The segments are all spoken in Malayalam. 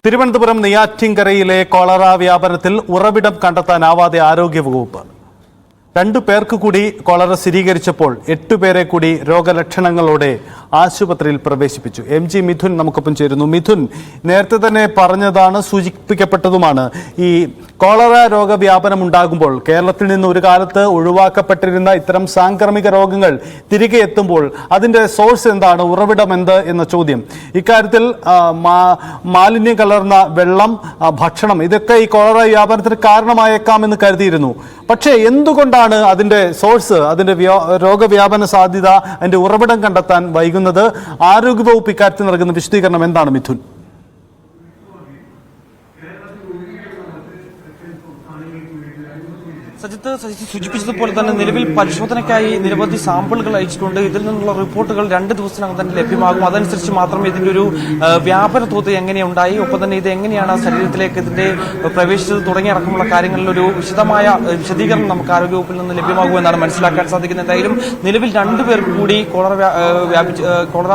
തിരുവനന്തപുരം നെയ്യാറ്റിൻകരയിലെ കോളറ വ്യാപനത്തിൽ ഉറവിടം കണ്ടെത്താനാവാതെ ആരോഗ്യവകുപ്പ്. 2 പേർക്ക് കൂടി കോളറ സ്ഥിരീകരിച്ചപ്പോൾ 8 പേരെ കൂടി രോഗലക്ഷണങ്ങളോടെ ആശുപത്രിയിൽ പ്രവേശിപ്പിച്ചു. MG മിഥുൻ നമുക്കൊപ്പം ചേരുന്നു. മിഥുൻ, നേരത്തെ തന്നെ പറഞ്ഞതാണ്, സൂചിപ്പിക്കപ്പെട്ടതുമാണ്, ഈ കോളറ രോഗവ്യാപനം ഉണ്ടാകുമ്പോൾ കേരളത്തിൽ നിന്ന് ഒരു കാലത്ത് ഒഴിവാക്കപ്പെട്ടിരുന്ന ഇത്തരം സാംക്രമിക രോഗങ്ങൾ തിരികെ എത്തുമ്പോൾ അതിൻ്റെ സോഴ്സ് എന്താണ്, ഉറവിടം എന്ത് എന്ന ചോദ്യം. ഇക്കാര്യത്തിൽ മാലിന്യം കലർന്ന വെള്ളം, ഭക്ഷണം, ഇതൊക്കെ ഈ കോളറ വ്യാപനത്തിന് കാരണമായേക്കാമെന്ന് കരുതിയിരുന്നു. പക്ഷേ എന്തുകൊണ്ടാണ് അതിൻ്റെ സോഴ്സ്, അതിൻ്റെ രോഗവ്യാപന സാധ്യത, അതിൻ്റെ ഉറവിടം കണ്ടെത്താൻ വൈകുന്നത്? ആരോഗ്യവകുപ്പ് ഇക്കാര്യത്തിൽ നൽകുന്ന വിശദീകരണം എന്താണ് മിഥുൻ? സജിത്ത് സൂചിപ്പിച്ചതുപോലെ തന്നെ നിലവിൽ പരിശോധനയ്ക്കായി നിരവധി സാമ്പിളുകൾ അയച്ചിട്ടുണ്ട്. ഇതിൽ നിന്നുള്ള റിപ്പോർട്ടുകൾ 2 ദിവസത്തിനകം തന്നെ ലഭ്യമാകും. അതനുസരിച്ച് മാത്രമേ ഇതിന്റെ ഒരു വ്യാപന തോത് എങ്ങനെയുണ്ടായി, ഒപ്പം തന്നെ ഇത് എങ്ങനെയാണ് ശരീരത്തിലേക്ക് ഇതിന്റെ പ്രവേശിച്ചത് തുടങ്ങിയ അടക്കമുള്ള കാര്യങ്ങളിലൊരു വിശദീകരണം നമുക്ക് ആരോഗ്യവകുപ്പിൽ നിന്ന് ലഭ്യമാകുമെന്നാണ് മനസ്സിലാക്കാൻ സാധിക്കുന്നത്. എന്തായാലും നിലവിൽ 2 പേർക്ക് കൂടി കോളറ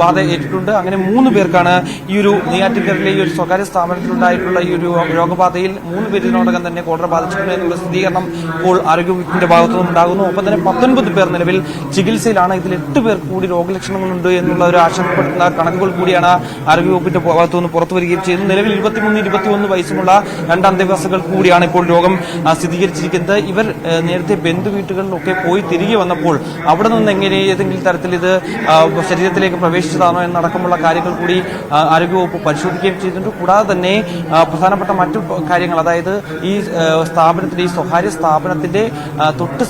ബാധ ഏറ്റിട്ടുണ്ട്. അങ്ങനെ 3 പേർക്കാണ് ഈ ഒരു നെയ്യാറ്റിൻകരയിലെ ഈ ഒരു സ്വകാര്യ സ്ഥാപനത്തിലുണ്ടായിട്ടുള്ള ഈ ഒരു രോഗബാധയിൽ 3 പേര് ഇതിനോടകം തന്നെ കോളറ ബാധിച്ചിട്ടുണ്ട് എന്നുള്ള സ്ഥിരീകരണം ഇപ്പോൾ ആരോഗ്യവകുപ്പിന്റെ ഭാഗത്തു നിന്നുണ്ടാകുന്നു. ഒപ്പം തന്നെ 19 പേർ നിലവിൽ ചികിത്സയിലാണ്. ഇതിൽ 8 പേർക്ക് കൂടി രോഗലക്ഷണങ്ങളുണ്ട് എന്നുള്ള ഒരു ആശങ്കപ്പെടുത്തുന്ന കണക്കുകൾ കൂടിയാണ് ആരോഗ്യവകുപ്പിന്റെ ഭാഗത്തു നിന്ന് പുറത്തു വരികയും ചെയ്തത്. നിലവിൽ 23-21 വയസ്സുമുള്ള 2 അന്തേവാസികൾ കൂടിയാണ് ഇപ്പോൾ രോഗം സ്ഥിരീകരിച്ചിരിക്കുന്നത്. ഇവർ നേരത്തെ ബന്ധുവീട്ടുകളിലൊക്കെ പോയി തിരികെ വന്നപ്പോൾ അവിടെ നിന്ന് എങ്ങനെ ഏതെങ്കിലും തരത്തിൽ ഇത് ശരീരത്തിലേക്ക് പ്രവേശിച്ചതാണോ എന്നടക്കമുള്ള കാര്യങ്ങൾ കൂടി ആരോഗ്യവകുപ്പ് പരിശോധിക്കുകയും ചെയ്തിട്ടുണ്ട്. കൂടാതെ തന്നെ പ്രധാനപ്പെട്ട മറ്റു കാര്യങ്ങൾ, അതായത് ഈ സ്ഥാപനത്തിന്റെ, ഈ സ്വകാര്യ സ്ഥാപനത്തിന്റെ തൊട്ട്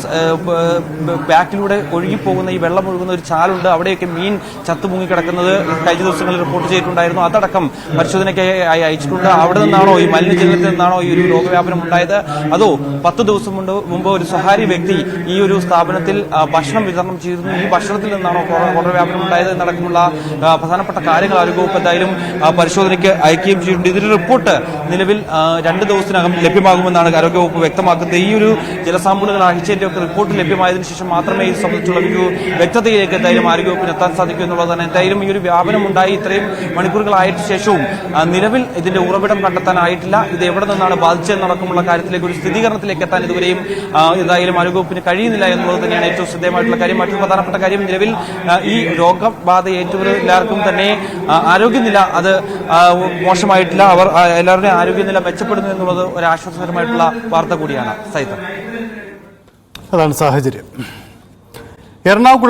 ബാക്കിലൂടെ ഒഴുകിപ്പോകുന്ന ഈ വെള്ളം ഒഴുകുന്ന ഒരു ചാലുണ്ട്. അവിടെയൊക്കെ മീൻ ചത്തുമുങ്ങി കിടക്കുന്നത് കഴിഞ്ഞ ദിവസങ്ങളിൽ റിപ്പോർട്ട് ചെയ്തിട്ടുണ്ടായിരുന്നു. അതടക്കം പരിശോധനയ്ക്കായി അയച്ചിട്ടുണ്ട്. അവിടെ നിന്നാണോ, ഈ മലിനജലത്തിൽ നിന്നാണോ ഈ ഒരു രോഗവ്യാപനം ഉണ്ടായത്, അതോ 10 ദിവസം മുമ്പ് ഒരു സ്വകാര്യ വ്യക്തി ഈ ഒരു സ്ഥാപനത്തിൽ ഭക്ഷണം വിതരണം ചെയ്തിരുന്നു, ഈ ഭക്ഷണത്തിൽ നിന്നാണോ കോളറ വ്യാപനം ഉണ്ടായത് എന്നടക്കമുള്ള പ്രധാനപ്പെട്ട കാര്യങ്ങൾ ആരോഗ്യവകുപ്പ് എന്തായാലും പരിശോധനയ്ക്ക് അയക്കുകയും ചെയ്തിട്ടുണ്ട്. ഇതിന്റെ റിപ്പോർട്ട് നിലവിൽ 2 ദിവസത്തിനകം ലഭ്യമാകുമെന്നാണ് ആരോഗ്യവകുപ്പ് വ്യക്തമാക്കുന്നത്. ഈ ഒരു ജലസാമ്പിളുകൾ അയച്ചതിന്റെ ഒക്കെ റിപ്പോർട്ട് ലഭ്യമായതിനു ശേഷം മാത്രമേ ഇത് സംബന്ധിച്ചുള്ള ഒരു വ്യക്തതയിലേക്ക് എന്തായാലും ആരോഗ്യവകുപ്പിന് എത്താൻ സാധിക്കൂ എന്നുള്ളതാണ്. എന്തായാലും ഈ ഒരു വ്യാപനം ഉണ്ടായി ഇത്രയും മണിക്കൂറുകളായിട്ട് ശേഷവും നിലവിൽ ഇതിന്റെ ഉറവിടം കണ്ടെത്താനായിട്ടില്ല. ഇത് എവിടെ നിന്നാണ് ബാധിച്ചതെന്നടക്കമുള്ള കാര്യത്തിലേക്ക് ഒരു സ്ഥിരീകരണത്തിലേക്ക് എത്താൻ ഇതുവരെയും എന്തായാലും ആരോഗ്യവകുപ്പിന് കഴിയുന്നില്ല എന്നുള്ളത് തന്നെയാണ് ഏറ്റവും ശ്രദ്ധേയമായിട്ടുള്ള കാര്യം. മറ്റൊരു പ്രധാനപ്പെട്ട കാര്യം, നിലവിൽ ഈ രോഗബാധ ഏറ്റവരെല്ലാവർക്കും തന്നെ ആരോഗ്യനില അത് മോശമായിട്ടില്ല. അവർ എല്ലാവരുടെയും ആരോഗ്യനില മെച്ചപ്പെടുന്നു എന്നുള്ളത് ഒരു ആശ്വാസകരമായിട്ടുള്ള വാർത്ത കൂടിയാണ്. അതാണ് സാഹചര്യം. എറണാകുളം